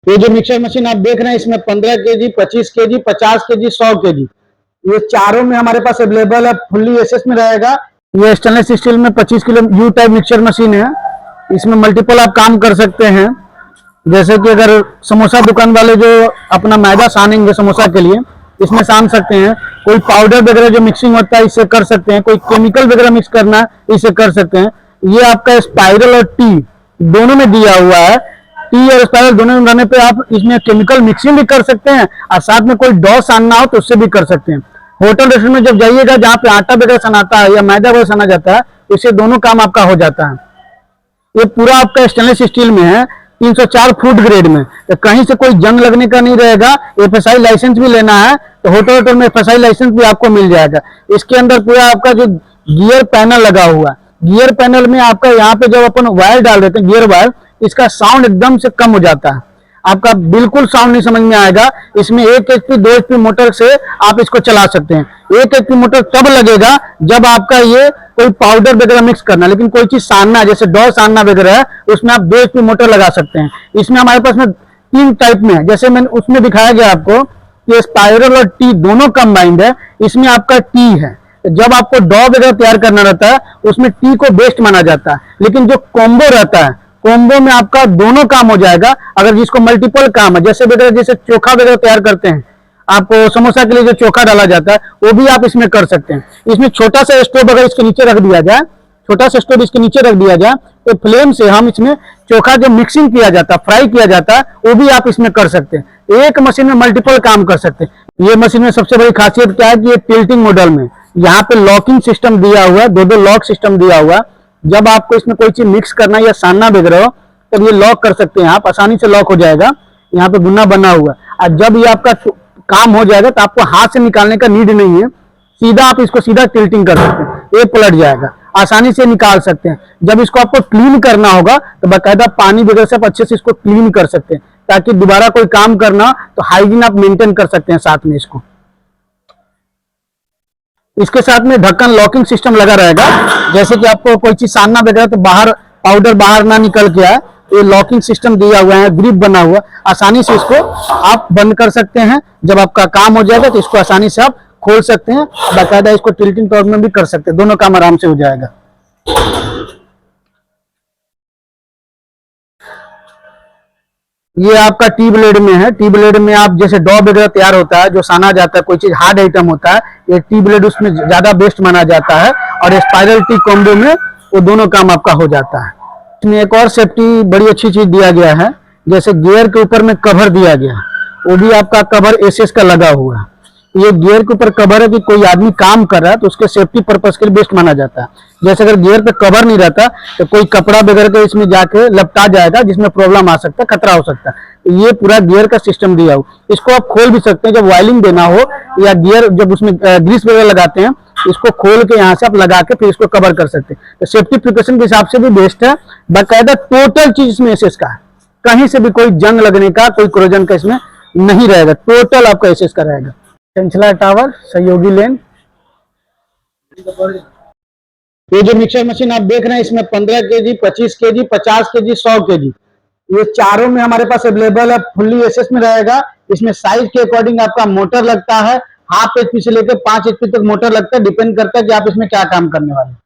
ये जो mixer machine आप देख रहे हैं इसमें 15 केजी, 25 केजी, 50 केजी, 100 केजी ये चारों में हमारे पास अवेलेबल है। फुल्ली एसएस में रहेगा। ये स्टेनलेस स्टील में 25 kilo you type mixer machine है। इसमें मल्टीपल आप काम कर सकते हैं। जैसे कि अगर समोसा दुकान वाले जो अपना मैदा सानेंगे समोसा के लिए, इसमें सान सकते हैं। कोई पाउडर वगैरह जो मिक्सिंग होता है इससे कर सकते हैं। कोई केमिकल वगैरह मिक्स करना है इससे कर सकते हैं। ये आपका स्पाइरल और टी दोनों में दिया हुआ है। टी और स्पाइरल दोनों में रहने पे आप इसमें केमिकल मिक्सिंग भी कर सकते हैं और साथ में कोई डॉ सानना हो तो उससे भी कर सकते हैं। होटल रेस्टोरेंट में जब जाइएगा जहाँ पे आटा वगैरह सनाता है या मैदा वगैरह सना जाता है, इससे दोनों काम आपका हो जाता है। ये पूरा आपका स्टेनलेस स्टील में है, 304 फूड ग्रेड में। तो कहीं से कोई जंग लगने का नहीं रहेगा। एफएसआई लाइसेंस भी लेना है तो होटल में एफएसआई लाइसेंस भी आपको मिल जाएगा। इसके अंदर पूरा आपका जो गियर पैनल लगा हुआ है, गियर पैनल में आपका यहाँ पे जब अपन वायर डाल देते हैं गियर वायर, इसका साउंड एकदम से कम हो जाता है। आपका बिल्कुल साउंड नहीं समझ में आएगा। इसमें 1 HP 2 HP मोटर से आप इसको चला सकते हैं। 1 HP मोटर तब लगेगा जब आपका ये कोई पाउडर वगैरह मिक्स करना, लेकिन कोई चीज सानना जैसे डॉ सानना वगैरह है उसमें आप 2 HP मोटर लगा सकते हैं। इसमें हमारे पास में 3 टाइप में है। जैसे मैंने उसमें दिखाया गया आपको कि स्पाइरल और टी दोनों कंबाइंड है। इसमें आपका टी है। जब आपको डॉ वगैरह तैयार करना रहता है उसमें टी को बेस्ट माना जाता है। लेकिन जो कॉम्बो रहता है, कॉम्बो में आपका दोनों काम हो जाएगा। अगर जिसको मल्टीपल काम है, जैसे चोखा वगैरह तैयार करते हैं, आपको समोसा के लिए जो चोखा डाला जाता है वो भी आप इसमें कर सकते हैं। इसमें छोटा सा स्टोव अगर इसके नीचे रख दिया जाए, छोटा सा स्टोव इसके नीचे रख दिया जाए तो फ्लेम से हम इसमें चोखा जो मिक्सिंग किया जाता है, फ्राई किया जाता है, वो भी आप इसमें कर सकते हैं। एक मशीन में मल्टीपल काम कर सकते हैं। ये मशीन में सबसे बड़ी खासियत क्या है कि ये टिल्टिंग मॉडल में यहाँ पे लॉकिंग सिस्टम दिया हुआ है, 2 लॉक सिस्टम दिया हुआ है। जब आपको इसमें कोई चीज मिक्स करना या सानना वगैरह हो तब ये लॉक कर सकते हैं आप, आसानी से लॉक हो जाएगा। यहाँ पे गुना बना हुआ है। और जब ये आपका काम हो जाएगा तो आपको हाथ से निकालने का नीड नहीं है, सीधा आप इसको सीधा टिल्टिंग कर सकते हैं, ये पलट जाएगा, आसानी से निकाल सकते हैं। जब इसको आपको क्लीन करना होगा तो बाकायदा पानी वगैरह से आप अच्छे से इसको क्लीन कर सकते हैं, ताकि दोबारा कोई काम करना तो हाइजीन आप मेंटेन कर सकते हैं साथ में इसको। इसके साथ में ढक्कन लॉकिंग सिस्टम लगा रहेगा। जैसे कि आपको कोई चीज सानना वगैरह तो बाहर पाउडर बाहर ना निकल के आए, ये लॉकिंग सिस्टम दिया हुआ है, ग्रिप बना हुआ, आसानी से इसको आप बंद कर सकते हैं। जब आपका काम हो जाएगा तो इसको आसानी से आप खोल सकते हैं। बाकायदा इसको टिल्टिंग टॉर्क में भी कर सकते हैं, दोनों काम आराम से हो जाएगा। ये आपका टी ब्लेड में है। टी ब्लेड में आप जैसे डॉ वगैरह तैयार होता है, जो साना जाता है, कोई चीज हार्ड आइटम होता है, ये टी ब्लेड उसमें ज्यादा बेस्ट माना जाता है। और स्पाइरल टी कॉम्बो में वो दोनों काम आपका हो जाता है। इसमें एक और सेफ्टी बड़ी अच्छी चीज दिया गया है, जैसे गियर के ऊपर में कवर दिया गया है, वो भी आपका कवर एसएस का लगा हुआ है। ये गियर के ऊपर कवर है कि कोई आदमी काम कर रहा है तो उसके सेफ्टी पर्पज के लिए बेस्ट माना जाता है। जैसे अगर गियर पे कवर नहीं रहता तो कोई कपड़ा वगैरह के इसमें जाके लपटा जाएगा, जिसमें प्रॉब्लम आ सकता है, खतरा हो सकता है। तो ये पूरा गियर का सिस्टम दिया हो, इसको आप खोल भी सकते हैं जब वायलिंग देना हो, या गियर जब उसमें ग्रीस वगैरह लगाते हैं, इसको खोल के यहाँ से आप लगा के फिर इसको कवर कर सकते हैं। तो सेफ्टी प्रिकॉशन के हिसाब से भी बेस्ट है। बाकायदा टोटल चीज इसमें एसएस का है, कहीं से भी कोई जंग लगने का, कोई क्रोजन का इसमें नहीं रहेगा, टोटल आपका एसएस का रहेगा। चंचला टावर, सहयोगी लेन। ये जो मिक्सर मशीन आप देख रहे हैं इसमें 15 केजी, 25 केजी, 50 केजी, 100 केजी ये चारों में हमारे पास अवेलेबल है। फुल्ली एसएस में रहेगा। इसमें साइज के अकॉर्डिंग आपका मोटर लगता है, 1/2 HP से लेकर 5 HP तक मोटर लगता है। डिपेंड करता है कि आप इसमें क्या काम करने वाले हैं।